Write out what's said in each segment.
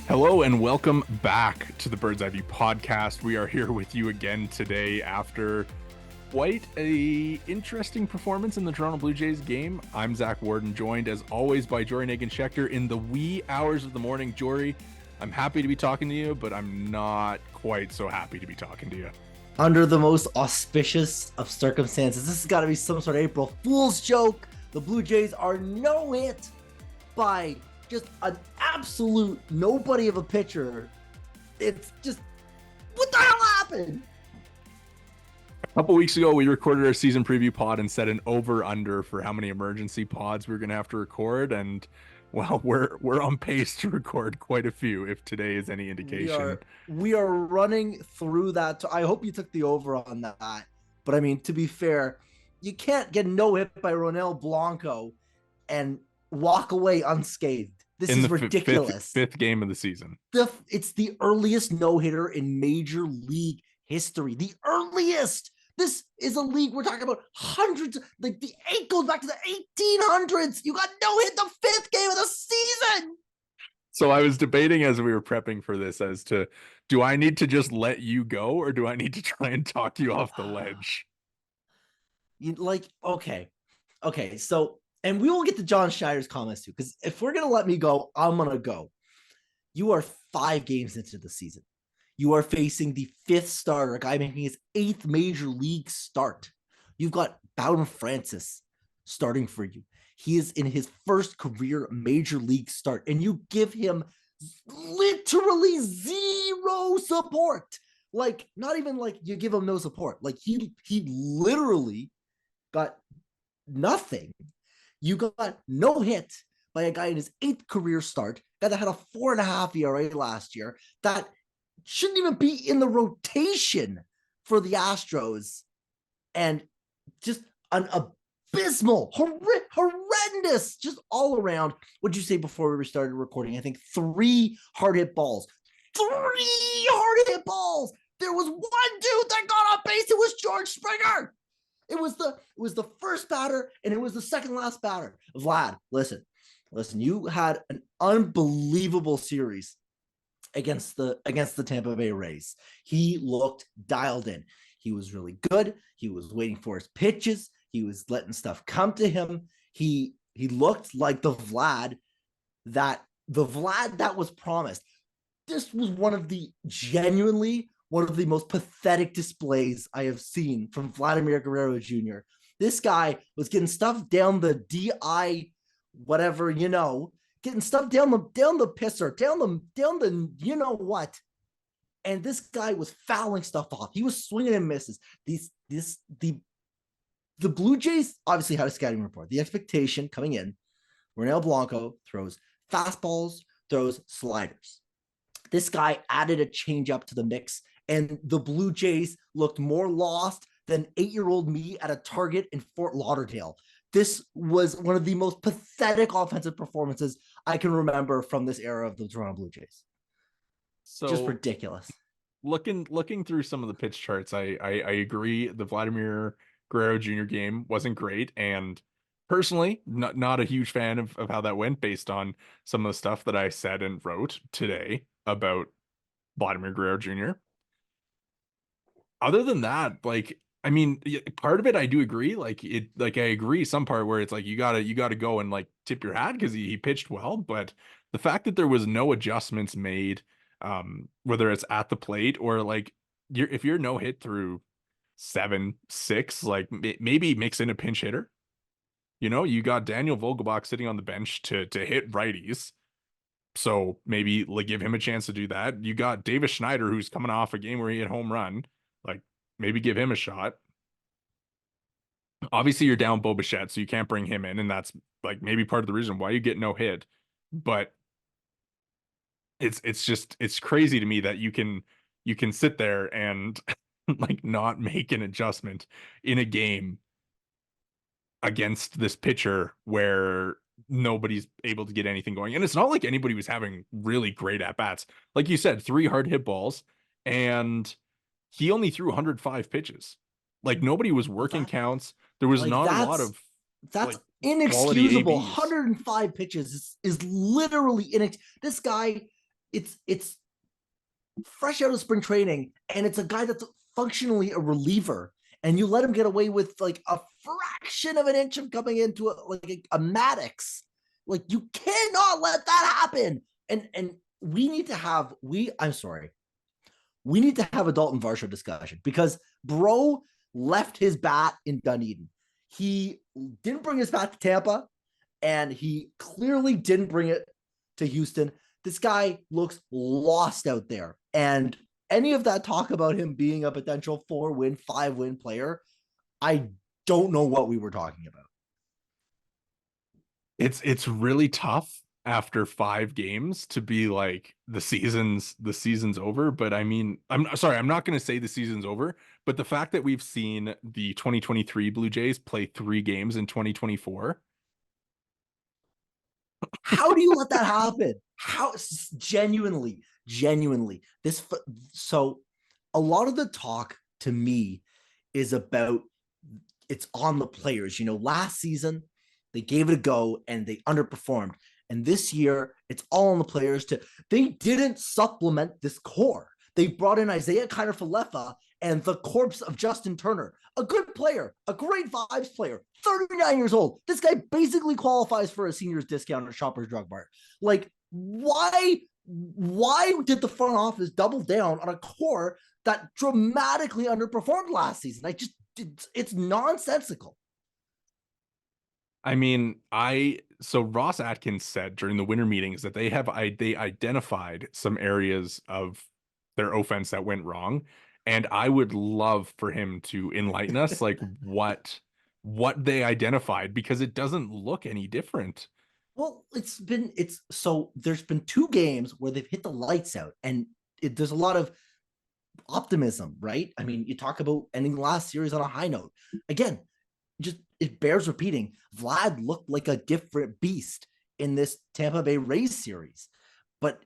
Hello and welcome back to the Bird's Eye View podcast. We are here with you again today after quite a interesting performance in the Toronto Blue Jays game. I'm Zach Worden, joined as always by Jori Negin-Shecter in the wee hours of the morning. Jori, I'm happy to be talking to you, but I'm not quite so happy to be talking to you. Under the most auspicious of circumstances, this has got to be some sort of April Fool's joke. The Blue Jays are no hit by just an absolute nobody of a pitcher. It's just, what the hell happened? A couple weeks ago, we recorded our season preview pod and set an over-under for how many emergency pods we were going to have to record. And, well, we're on pace to record quite a few, if today is any indication. We are running through that. I hope you took the over on that. But, I mean, to be fair, you can't get no hit by Ronel Blanco and walk away unscathed. This is ridiculous. Fifth game of the season. It's the earliest no-hitter in Major League history. The earliest. This is a league we're talking about hundreds. Like the 8 goes back to the 1800s. You got no hit the 5th game of the season. So I was debating as we were prepping for this as to, do I need to just let you go or do I need to try and talk you off the ledge? Okay. So, and we will get to John Schneider's comments too, because if we're going to let me go, I'm going to go. You are 5 games into the season. You are facing the 5th starter, a guy making his 8th major league start. You've got Bowden Francis starting for you. He is in his first career major league start, and you give him literally zero support. Like, not even like you give him no support. Like, he literally got nothing. You got no hit by a guy in his 8th career start, guy that had a 4.5 ERA last year, that shouldn't even be in the rotation for the Astros, and just an abysmal, horrendous, just all around. What'd you say before we started recording? I think 3 hard hit balls. 3 hard hit balls. There was one dude that got on base. It was George Springer. It was the first batter, and it was the second last batter. Vlad, listen, you had an unbelievable series against the Tampa Bay Rays. He looked dialed in. He was really good. He was waiting for his pitches. He was letting stuff come to him. He looked like the Vlad that was promised. This was genuinely one of the most pathetic displays I have seen from Vladimir Guerrero Jr. This guy was getting stuff down the DI, whatever, getting stuff down the pisser, down the you know what. And this guy was fouling stuff off. He was swinging and misses. The Blue Jays obviously had a scouting report. The expectation coming in, Ronel Blanco throws fastballs, throws sliders. This guy added a changeup to the mix, and the Blue Jays looked more lost than 8-year-old me at a Target in Fort Lauderdale. This was one of the most pathetic offensive performances I can remember from this era of the Toronto Blue Jays. So just ridiculous. Looking through some of the pitch charts, I agree. The Vladimir Guerrero Jr. game wasn't great, and personally, not a huge fan of how that went based on some of the stuff that I said and wrote today about Vladimir Guerrero Jr. Other than that, I mean, part of it I do agree. I agree some part where it's like you gotta go and tip your hat because he pitched well. But the fact that there was no adjustments made, whether it's at the plate or if you're no hit through 7, 6, maybe mix in a pinch hitter. You got Daniel Vogelbach sitting on the bench to hit righties. So maybe give him a chance to do that. You got Davis Schneider, who's coming off a game where he hit home run. Maybe give him a shot. Obviously, you're down Bo Bichette, so you can't bring him in, and that's maybe part of the reason why you get no hit. But it's crazy to me that you can sit there and not make an adjustment in a game against this pitcher where nobody's able to get anything going. And it's not like anybody was having really great at-bats. Like you said, 3 hard hit balls, and he only threw 105 pitches. Nobody was working counts. There was not a lot of That's inexcusable. 105 pitches is literally this guy it's fresh out of spring training, and it's a guy that's functionally a reliever, and you let him get away with like a fraction of an inch of coming into a Maddox. Like, you cannot let that happen. And we need to have we need to have a Dalton Varsho discussion, because bro left his bat in Dunedin. He didn't bring his bat to Tampa, and he clearly didn't bring it to Houston. This guy looks lost out there. And any of that talk about him being a potential 4-win, 5-win player, I don't know what we were talking about. It's really tough after 5 games to be like the season's over. But I mean, I'm sorry, I'm not going to say the season's over, but the fact that we've seen the 2023 Blue Jays play 3 games in 2024. How do you let that happen? How genuinely this? So a lot of the talk to me is about it's on the players. Last season they gave it a go and they underperformed. And this year, it's all on the players they didn't supplement this core. They brought in Isaiah Kiner-Falefa and the corpse of Justin Turner, a good player, a great vibes player, 39 years old. This guy basically qualifies for a senior's discount at Shoppers Drug Mart. Like, why did the front office double down on a core that dramatically underperformed last season? It's nonsensical. I mean, so Ross Atkins said during the winter meetings that they identified some areas of their offense that went wrong, and I would love for him to enlighten us, like what they identified, because it doesn't look any different. Well, there's been 2 games where they've hit the lights out, and there's a lot of optimism, right? I mean, you talk about ending the last series on a high note. Again, just it bears repeating. Vlad looked like a different beast in this Tampa Bay Rays series. But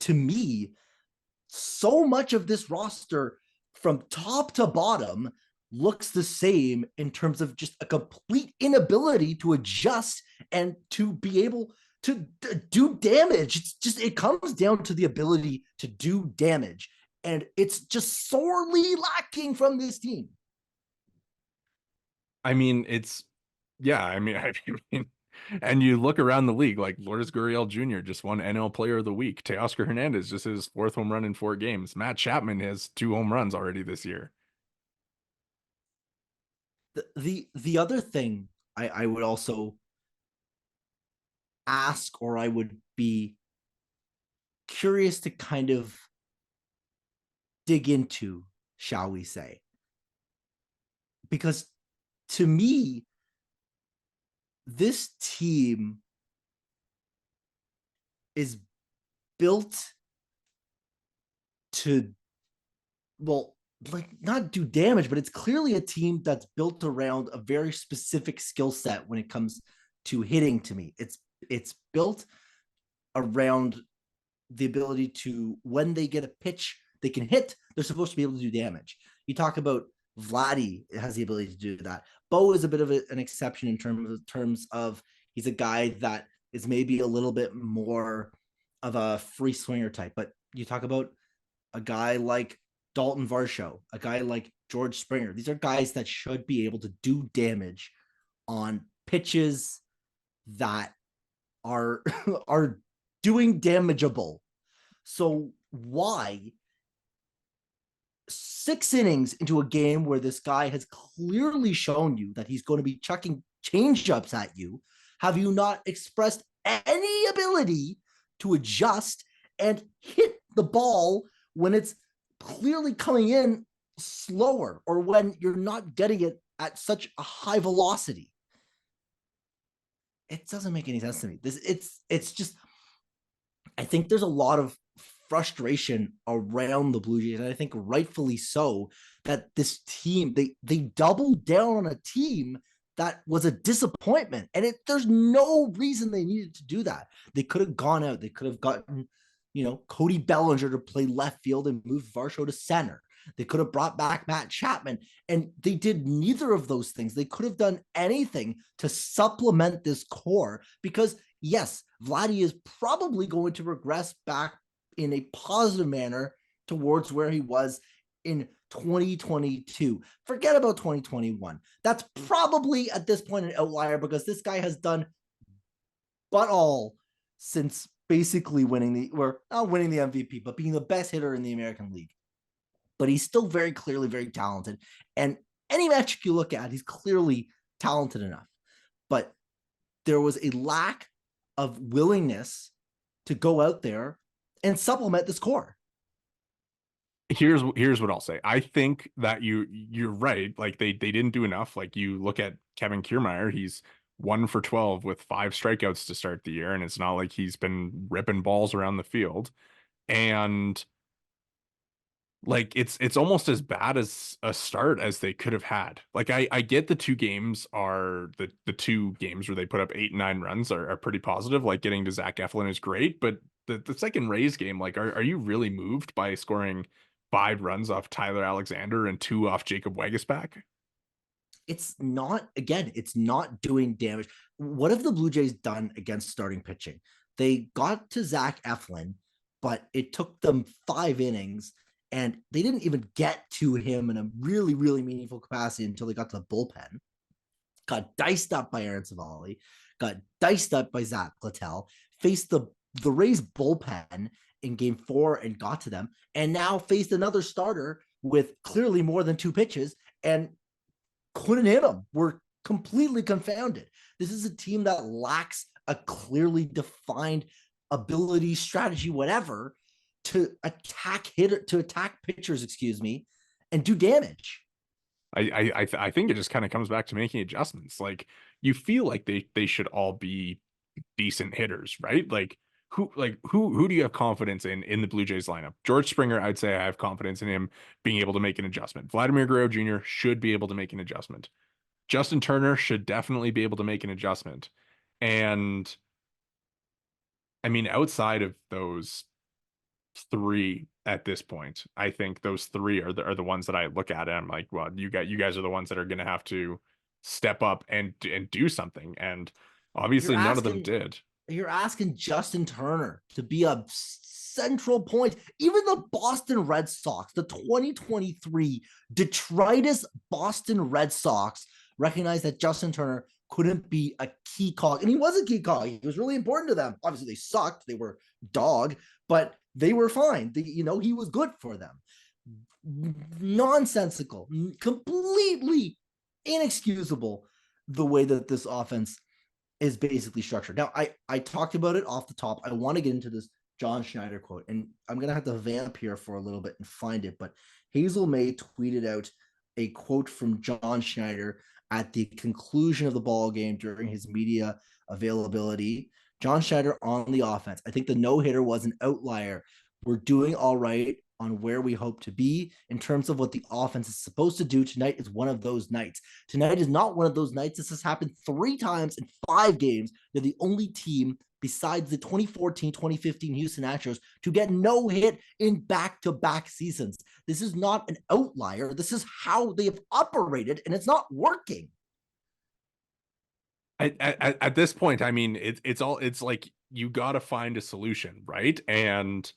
to me, so much of this roster from top to bottom looks the same in terms of just a complete inability to adjust and to be able to do damage. It comes down to the ability to do damage. And it's just sorely lacking from this team. I mean, I mean, and you look around the league, like Lourdes Gurriel Jr. just won NL Player of the Week. Teoscar Hernandez just his 4th home run in 4 games. Matt Chapman has 2 home runs already this year. The other thing I would also ask, or I would be curious to kind of dig into, shall we say, because to me, this team is built to, well, like, not do damage, but it's clearly a team that's built around a very specific skill set when it comes to hitting. To me, it's built around the ability to, when they get a pitch they can hit, they're supposed to be able to do damage. You talk about Vladdy has the ability to do that. Bo is a bit of an exception in terms of he's a guy that is maybe a little bit more of a free swinger type. But you talk about a guy like Dalton Varsho, a guy like George Springer. These are guys that should be able to do damage on pitches that are are doing damageable. So why 6 innings into a game where this guy has clearly shown you that he's going to be chucking change-ups at you, have you not expressed any ability to adjust and hit the ball when it's clearly coming in slower, or when you're not getting it at such a high velocity? It doesn't make any sense to me. It's just, I think there's a lot of frustration around the Blue Jays, and I think rightfully so, that this team, they doubled down on a team that was a disappointment, and there's no reason they needed to do that. They could have gone out, they could have gotten, Cody Bellinger to play left field and moved Varsho to center. They could have brought back Matt Chapman, and they did neither of those things. They could have done anything to supplement this core, because yes, Vladdy is probably going to regress back in a positive manner towards where he was in 2022. Forget about 2021. That's probably at this point an outlier because this guy has done but all since basically not winning the MVP, but being the best hitter in the American League. But he's still very clearly very talented. And any metric you look at, he's clearly talented enough. But there was a lack of willingness to go out there and supplement the score. Here's what I'll say. I think that you're right. Like they didn't do enough. Like you look at Kevin Kiermaier, he's 1 for 12 with 5 strikeouts to start the year, and it's not like he's been ripping balls around the field. And like it's almost as bad as a start as they could have had. Like I get the 2 games are the 2 games where they put up 8 and 9 runs are pretty positive. Like getting to Zach Eflin is great, but the second Rays game, like are you really moved by scoring 5 runs off Tyler Alexander and 2 off Jacob Waguespack? It's not doing damage. What have the Blue Jays done against starting pitching? They got to Zach Eflin, but it took them 5 innings and they didn't even get to him in a really, really meaningful capacity until they got to the bullpen. Got diced up by Aaron Savali, got diced up by Zach Littell, faced the Rays bullpen in game 4 and got to them, and now faced another starter with clearly more than 2 pitches and couldn't hit them. We're completely confounded. This is a team that lacks a clearly defined ability, strategy, whatever, to attack pitchers, and do damage. I think it just kind of comes back to making adjustments. Like you feel like they should all be decent hitters, right? Like who do you have confidence in the Blue Jays lineup? George Springer, I'd say I have confidence in him being able to make an adjustment. Vladimir Guerrero Jr. should be able to make an adjustment. Justin Turner should definitely be able to make an adjustment. And I mean, outside of those 3 at this point, I think those 3 are the ones that I look at and I'm like, well, you guys are the ones that are going to have to step up and do something. And You're obviously none of them asking did. you're asking Justin Turner to be a central point. Even the Boston Red Sox, the 2023 detritus Boston Red Sox, recognized that Justin Turner couldn't be a key cog. And he was a key cog. He was really important to them. Obviously, they sucked. They were dog, but they were fine. He was good for them. Nonsensical, completely inexcusable the way that this offense is basically structured. Now, I talked about it off the top. I want to get into this John Schneider quote, and I'm going to have to vamp here for a little bit and find it, but Hazel May tweeted out a quote from John Schneider at the conclusion of the ball game during his media availability. John Schneider on the offense. I think the no-hitter was an outlier. We're doing all right on where we hope to be in terms of what the offense is supposed to do. Tonight is one of those nights. Tonight is not one of those nights. This has happened 3 times in 5 games. They're the only team besides the 2014-2015 Houston Astros to get no hit in back-to-back seasons. This is not an outlier. This is how they have operated, and it's not working. At this point, I mean, it's like you got to find a solution, right? And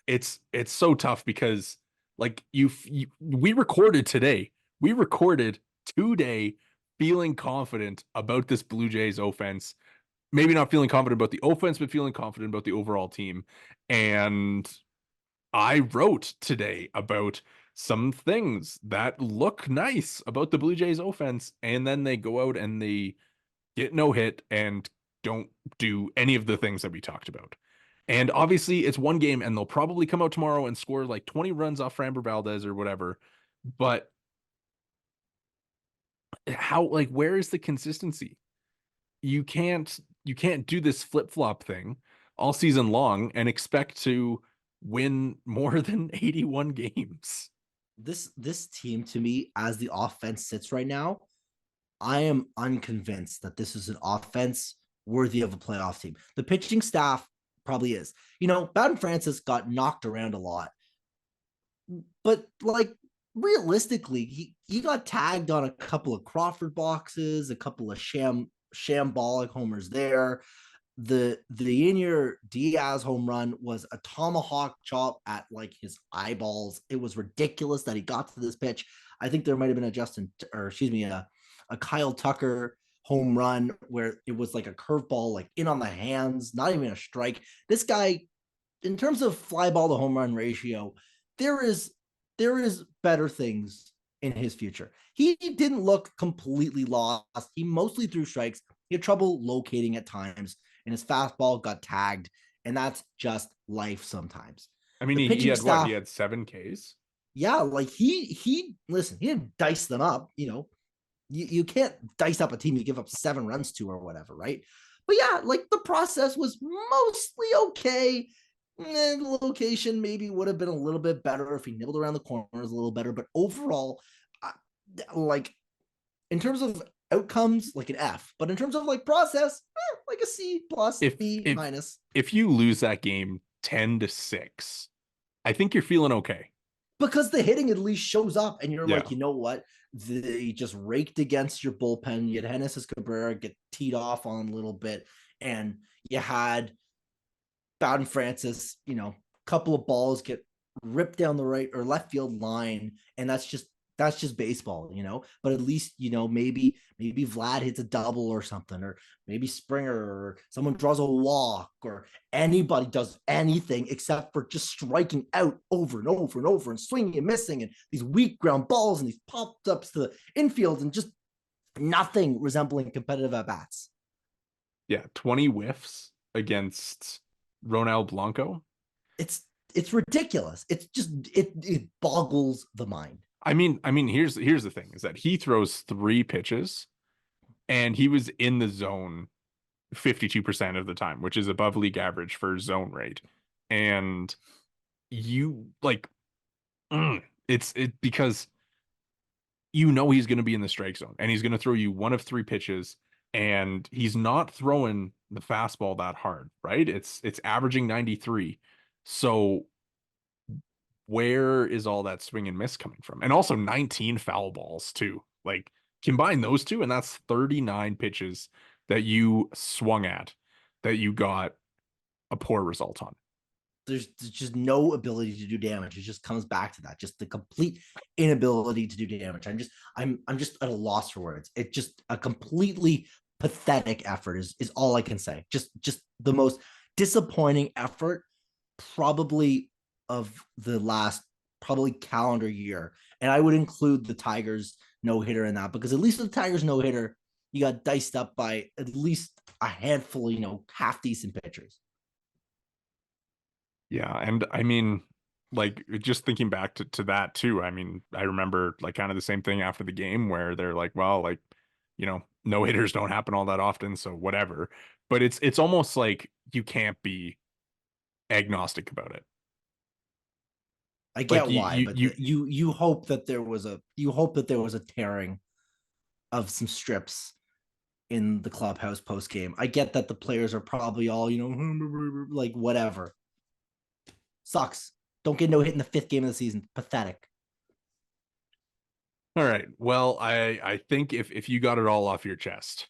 it's so tough because like we recorded today. We recorded today feeling confident about this Blue Jays offense. Maybe not feeling confident about the offense, but feeling confident about the overall team. And I wrote today about some things that look nice about the Blue Jays offense, and then they go out and they get no hit and don't do any of the things that we talked about. And obviously it's one game and they'll probably come out tomorrow and score like 20 runs off Framber Valdez or whatever. But where is the consistency? You can't do this flip-flop thing all season long and expect to win more than 81 games. This team, to me, as the offense sits right now, I am unconvinced that this is an offense worthy of a playoff team. The pitching staff probably is. Bowden Francis got knocked around a lot, but like realistically, he got tagged on a couple of Crawford boxes, a couple of shambolic homers there. the Yenier Diaz home run was a tomahawk chop at like his eyeballs. It was ridiculous that he got to this pitch. I think there might have been a Kyle Tucker home run where it was like a curveball, like in on the hands, not even a strike. This guy, in terms of fly ball to home run ratio, there is better things in his future. He didn't look completely lost. He mostly threw strikes. He had trouble locating at times, and his fastball got tagged, and that's just life sometimes. I mean, The he pitching had what? staff, He had 7 Ks. yeah, like he listen, he didn't dice them up. You can't dice up a team you give up 7 runs to or whatever, right? But yeah, like the process was mostly okay. The location maybe would have been a little bit better if he nibbled around the corners a little better, but overall, like in terms of outcomes, like an F, but in terms of like process, like a C plus, If B if minus. if you lose that game 10-6, I think you're feeling okay. Because the hitting at least shows up, and you're Yeah. like, you know what? They just raked against your bullpen. You had Genesis Cabrera get teed off on a little bit, and you had Bowden Francis, couple of balls get ripped down the right or left field line, and that's just baseball, But at least maybe Vlad hits a double or something, or maybe Springer or someone draws a walk, or anybody does anything except for just striking out over and over and over and swinging and missing, and these weak ground balls and these popped ups to the infield, and just nothing resembling competitive at bats. Yeah, 20 whiffs against Ronel Blanco. It's ridiculous. It's just it boggles the mind. I mean, here's the thing is that he throws 3 pitches and he was in the zone 52% of the time, which is above league average for zone rate. And you like it's because he's going to be in the strike zone and he's going to throw you one of 3 pitches, and he's not throwing the fastball that hard, right? It's averaging 93. So where is all that swing and miss coming from? And also 19 foul balls too. Like combine those two, and that's 39 pitches that you swung at that you got a poor result on. There's just no ability to do damage. It just comes back to that, just the complete inability to do damage. I'm just at a loss for words. It's just a completely pathetic effort is all I can say. Just the most disappointing effort probably of the last probably calendar year. And I would include the Tigers no hitter in that, because at least with the Tigers no hitter, you got diced up by at least a handful of, half decent pitchers. Yeah, and I mean, like just thinking back to that too. I mean, I remember like kind of the same thing after the game where they're like, well, like, no hitters don't happen all that often, so whatever. But it's almost like you can't be agnostic about it. I Like get why, but you hope that there was a tearing of some strips in the clubhouse post game. I get that the players are probably all like whatever. Sucks. Don't get no hit in the 5th game of the season. Pathetic. All right. Well, I think if you got it all off your chest,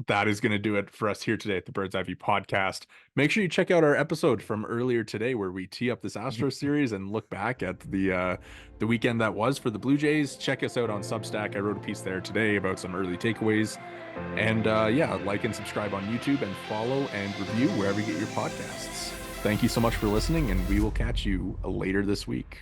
that is going to do it for us here today at the Bird's Eye View podcast. Make sure you check out our episode from earlier today where we tee up this Astros series and look back at the weekend that was for the Blue Jays. Check us out on Substack. I wrote a piece there today about some early takeaways. And yeah, like and subscribe on YouTube and follow and review wherever you get your podcasts. Thank you so much for listening, and we will catch you later this week.